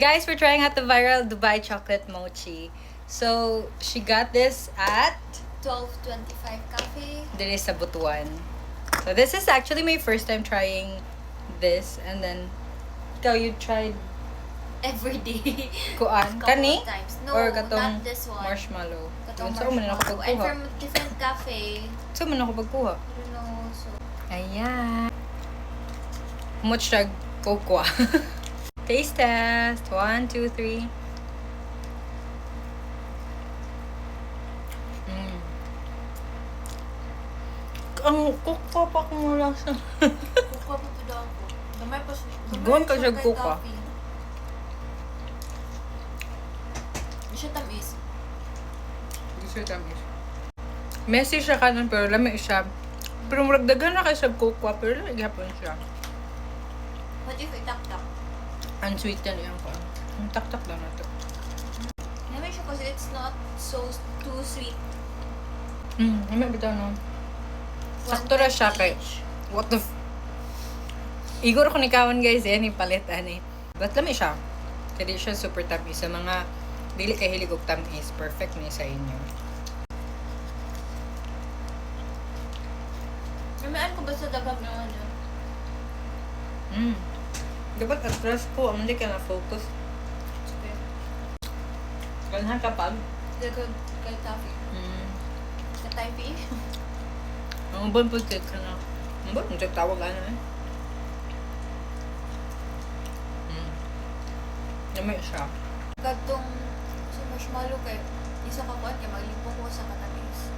Guys, we're trying out the viral Dubai chocolate mochi. So, she got this at 1225 Cafe. Dili sa Butuan. So, this is actually my first time trying this. And then, ikaw, you tried Every day. kuan? Couple Kani? times. No, Or katong not this one. marshmallow? Katong So, man ako marshmallow. I'm pagkuha. from different cafe. So, man ako pagkuha. I don't know, so... Ayan. Much siya cocoa. Taste test. 1, 2, 3. Ang cocoa pa kung wala sa... Kukuha pa to daw ako. Damay pa siya. Gawin ka siya kuka. Hindi siya tamis. Hindi siya tamis. Messy siya kanon pero lami siya. Pero muragdagan na kayo sa cocoa pero lagyan siya. What if itak-tak? Unsweetened yan ko. Ang tak-tak lang na to. Damay siya kasi it's not so too sweet. Lami bitaw no. Sakto na siya kay... What the Igor ko ni Kawan guys ni palit ani. But lami siya. Kaya di siya super tamis. Sa mga dili kay hilig og tamis, perfect ni sa inyo. Namayaan ko ba sa dagag na ano? Dapat atras ko, hindi ka na-focus. Okay. Ganhan kapag. Dagag kay coffee. Sa Taipei. Ang bon po ka na. Ang bon, hindi tawag ano eh. Namay siya. Kadtong sa marshmallow kay isa ka kuan kay maglimpong ko sa katamis.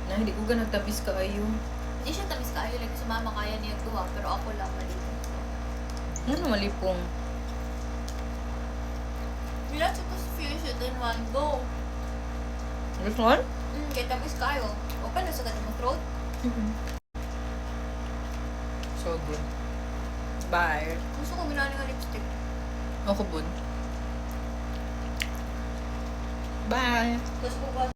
Na hindi ko ganang tamis ka ayo. Hindi siya tamis kaayo like sa mama kaya niya tuwa pero ako lang mali. Ano malipong? You're not supposed to finish it in one go. This one? Kaya tamis kayo. Open na sa kanang throat. So good. Bye. Gusto ko ginani nga lipstick. Ako bud. Bye. Gusto ko ba